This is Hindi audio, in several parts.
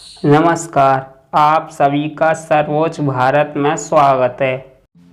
नमस्कार। आप सभी का सर्वोच्च भारत में स्वागत है।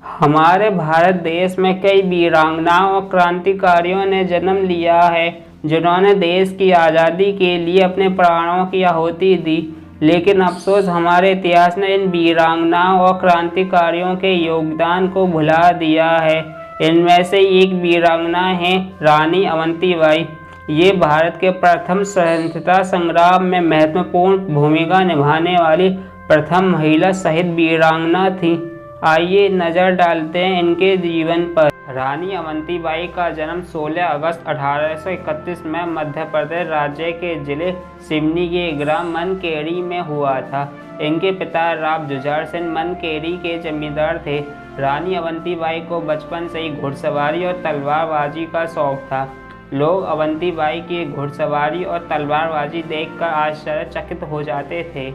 हमारे भारत देश में कई वीरांगनाओं और क्रांतिकारियों ने जन्म लिया है, जिन्होंने देश की आज़ादी के लिए अपने प्राणों की आहुति दी। लेकिन अफसोस, हमारे इतिहास ने इन वीरांगनाओं और क्रांतिकारियों के योगदान को भुला दिया है। इनमें से एक वीरांगना है रानी अवंतीबाई। ये भारत के प्रथम स्वतंत्रता संग्राम में महत्वपूर्ण भूमिका निभाने वाली प्रथम महिला शहीद वीरांगना थी। आइए नज़र डालते हैं इनके जीवन पर। रानी अवंतीबाई का जन्म 16 अगस्त 1831 में मध्य प्रदेश राज्य के जिले सिवनी के ग्राम मनकेरी में हुआ था। इनके पिता राव जुझार सिंह मनकेरी के जमींदार थे। रानी अवंतीबाई को बचपन से ही घुड़सवारी और तलवारबाजी का शौक था। लोग अवंतीबाई की घुड़सवारी और तलवारबाजी देखकर आश्चर्यचकित हो जाते थे।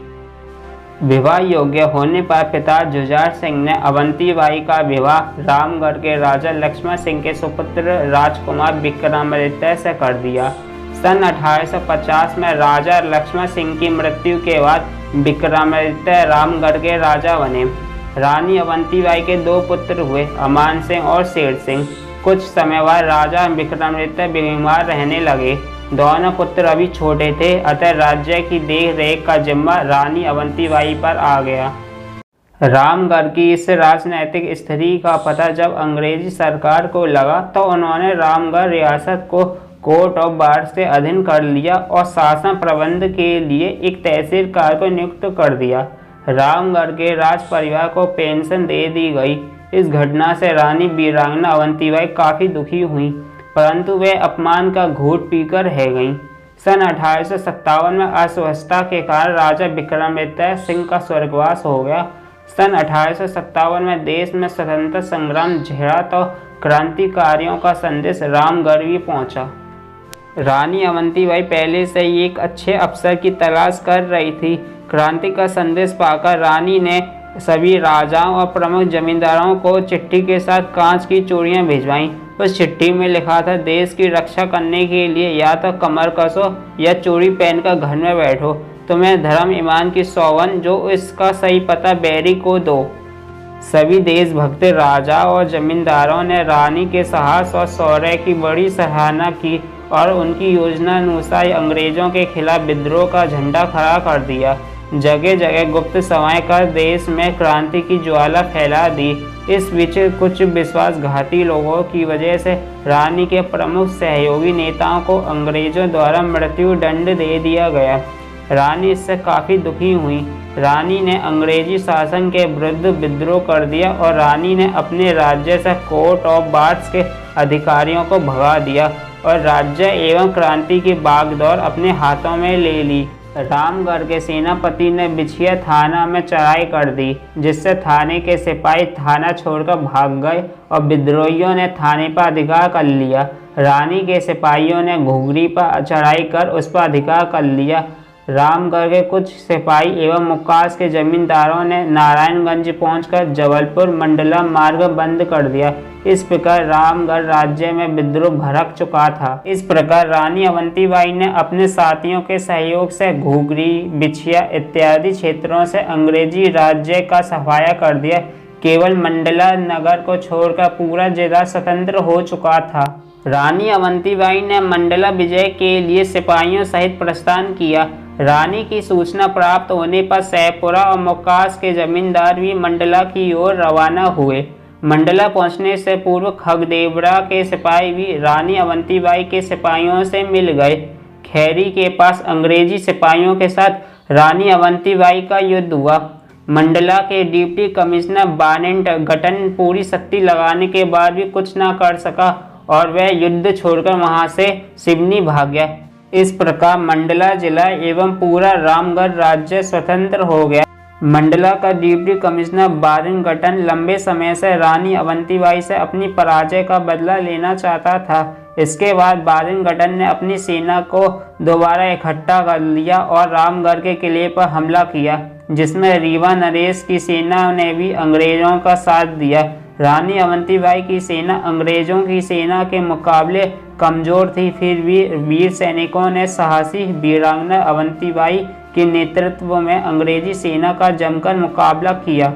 विवाह योग्य होने पर पिता जुझार सिंह ने अवंतीबाई का विवाह रामगढ़ के राजा लक्ष्मण सिंह के सुपुत्र राजकुमार विक्रमादित्य से कर दिया। सन 1850 में राजा लक्ष्मण सिंह की मृत्यु के बाद विक्रमादित्य रामगढ़ के राजा बने। रानी अवंतीबाई के दो पुत्र हुए, अमान सिंह और शेर सिंह। कुछ समय बाद राजा विक्रमादित्य बीमार रहने लगे। दोनों पुत्र अभी छोटे थे, अतः राज्य की देख रेख का जिम्मा रानी अवंतीबाई पर आ गया। रामगढ़ की इस राजनैतिक स्थिति का पता जब अंग्रेजी सरकार को लगा तो उन्होंने रामगढ़ रियासत को कोर्ट ऑफ बार्स के अधीन कर लिया और शासन प्रबंध के लिए एक तहसीलदार को नियुक्त कर दिया। रामगढ़ के राज परिवार को पेंशन दे दी गई। इस घटना से रानी वीरांगना अवंतीबाई काफ़ी दुखी हुई, परंतु वे अपमान का घूंट पीकर रह गईं। सन 1857 में अस्वस्थता के कारण राजा विक्रमादित्य सिंह का स्वर्गवास हो गया। सन 1857 में देश में स्वतंत्रता संग्राम छिड़ा तो क्रांतिकारियों का संदेश रामगढ़ भी पहुंचा। रानी अवंतीबाई पहले से ही एक अच्छे अफसर की तलाश कर रही थी। क्रांति का संदेश पाकर रानी ने सभी राजाओं और प्रमुख जमींदारों को चिट्ठी के साथ कांच की चूड़ियां भिजवाईं। उस चिट्ठी में लिखा था, देश की रक्षा करने के लिए या तो कमर कसो या चूड़ी पहनकर घर में बैठो। तुम्हें धर्म ईमान की सौगंध, जो इसका सही पता बैरी को दो। सभी देशभक्त राजा और जमींदारों ने रानी के साहस और शौर्य की बड़ी सराहना की और उनकी योजना अनुसार अंग्रेजों के खिलाफ विद्रोह का झंडा खड़ा कर दिया। जगह जगह गुप्त सभाएं कर देश में क्रांति की ज्वाला फैला दी। इस बीच कुछ विश्वासघाती लोगों की वजह से रानी के प्रमुख सहयोगी नेताओं को अंग्रेजों द्वारा मृत्यु दंड दे दिया गया। रानी इससे काफ़ी दुखी हुई। रानी ने अंग्रेजी शासन के विरुद्ध विद्रोह कर दिया और रानी ने अपने राज्य से कोर्ट ऑफ बार्स के अधिकारियों को भगा दिया और राज्य एवं क्रांति की बागडोर अपने हाथों में ले ली। रामगढ़ के सेनापति ने बिछिया थाना में चढ़ाई कर दी, जिससे थाने के सिपाही थाना छोड़कर भाग गए और विद्रोहियों ने थाने पर अधिकार कर लिया। रानी के सिपाहियों ने घुघरी पर चढ़ाई कर उस पर अधिकार कर लिया। रामगढ़ के कुछ सिपाही एवं मुक्कास के जमींदारों ने नारायणगंज पहुंचकर जबलपुर मंडला मार्ग बंद कर दिया। इस प्रकार रामगढ़ राज्य में विद्रोह भड़क चुका था। इस प्रकार रानी अवंतीबाई ने अपने साथियों के सहयोग से घुघरी, बिछिया इत्यादि क्षेत्रों से अंग्रेजी राज्य का सफाया कर दिया। केवल मंडला नगर को छोड़कर पूरा जिला स्वतंत्र हो चुका था। रानी अवंतीबाई ने मंडला विजय के लिए सिपाहियों सहित प्रस्थान किया। रानी की सूचना प्राप्त होने पर सैपुरा और मुक्कास के जमींदार भी मंडला की ओर रवाना हुए। मंडला पहुंचने से पूर्व खगदेवरा के सिपाही भी रानी अवंतीबाई के सिपाहियों से मिल गए। खैरी के पास अंग्रेजी सिपाहियों के साथ रानी अवंतीबाई का युद्ध हुआ। मंडला के डिप्टी कमिश्नर बार्निंगटन पूरी शक्ति लगाने के बाद भी कुछ न कर सका और वह युद्ध छोड़कर वहां से सिवनी भाग गया। इस प्रकार मंडला जिला एवं पूरा रामगढ़ राज्य स्वतंत्र हो गया। मंडला का डिप्टी कमिश्नर बार्निंगटन लंबे समय से रानी अवंतीबाई से अपनी पराजय का बदला लेना चाहता था। इसके बाद बार्निंगटन ने अपनी सेना को दोबारा इकट्ठा कर लिया और रामगढ़ के किले पर हमला किया, जिसमें रीवा नरेश की सेना ने भी अंग्रेजों का साथ दिया। रानी अवंतीबाई की सेना अंग्रेजों की सेना के मुकाबले कमजोर थी, फिर भी वीर सैनिकों ने साहसी वीरांगना अवंतीबाई के नेतृत्व में अंग्रेजी सेना का जमकर मुकाबला किया।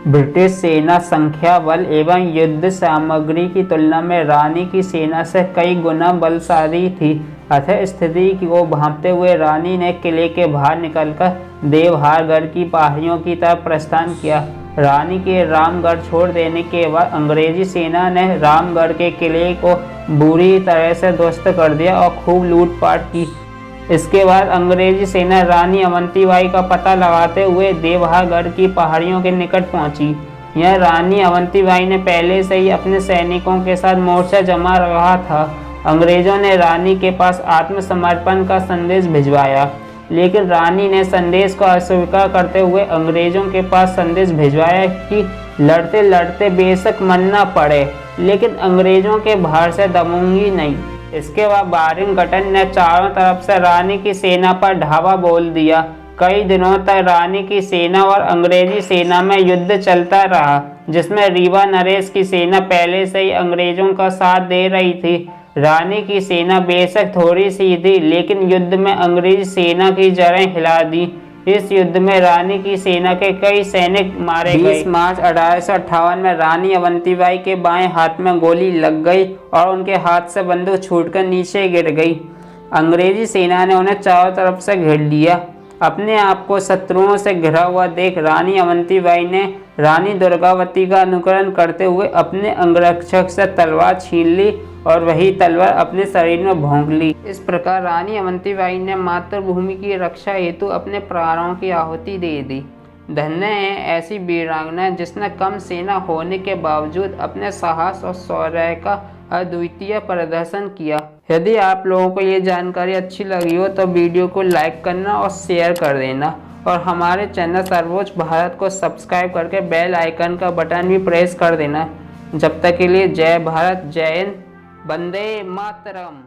ब्रिटिश सेना संख्या बल एवं युद्ध सामग्री की तुलना में रानी की सेना से कई गुना बलशाली थी। अतः स्थिति को भांपते हुए रानी ने किले के बाहर निकलकर देवहारगढ़ की पहाड़ियों की तरफ प्रस्थान किया। रानी के रामगढ़ छोड़ देने के बाद अंग्रेजी सेना ने रामगढ़ के किले को बुरी तरह से ध्वस्त कर दिया और खूब लूटपाट की। इसके बाद अंग्रेजी सेना रानी अवंतीबाई का पता लगाते हुए देवहारगढ़ की पहाड़ियों के निकट पहुंची। यह रानी अवंतीबाई ने पहले से ही अपने सैनिकों के साथ मोर्चा जमा रखा था। अंग्रेजों ने रानी के पास आत्मसमर्पण का संदेश भिजवाया, लेकिन रानी ने संदेश को अस्वीकार करते हुए अंग्रेजों के पास संदेश भिजवाया कि लड़ते लड़ते बेशक मरना पड़े, लेकिन अंग्रेजों के भार से दबूंगी नहीं। इसके बाद बारिंगटन ने चारों तरफ से रानी की सेना पर धावा बोल दिया। कई दिनों तक रानी की सेना और अंग्रेजी सेना में युद्ध चलता रहा, जिसमें रीवा नरेश की सेना पहले से ही अंग्रेजों का साथ दे रही थी। रानी की सेना बेशक थोड़ी सी थी, लेकिन युद्ध में अंग्रेजी सेना की जड़ें हिला दी। इस युद्ध में रानी की सेना के कई सैनिक मारे गए। 20 मार्च 1858 में रानी अवंतीबाई के बाएं हाथ में गोली लग गई और उनके हाथ से बंदूक छूटकर नीचे गिर गई। अंग्रेजी सेना ने उन्हें चारों तरफ से घेर लिया। अपने आप को शत्रुओं से घिरा हुआ देख रानी अवंतीबाई ने रानी दुर्गावती का अनुकरण करते हुए अपने अंगरक्षक से तलवार छीन ली और वही तलवार अपने शरीर में भोंक ली। इस प्रकार रानी अवंतीबाई ने मातृभूमि की रक्षा हेतु अपने प्राणों की आहुति दे दी। धन्य है ऐसी वीरांगना जिसने कम सेना होने के बावजूद अपने साहस और शौर्य का अद्वितीय प्रदर्शन किया। यदि आप लोगों को ये जानकारी अच्छी लगी हो तो वीडियो को लाइक करना और शेयर कर देना, और हमारे चैनल सर्वोच्च भारत को सब्सक्राइब करके बेल आइकन का बटन भी प्रेस कर देना। जब तक के लिए जय भारत, जय हिंद, वंदे मातरम।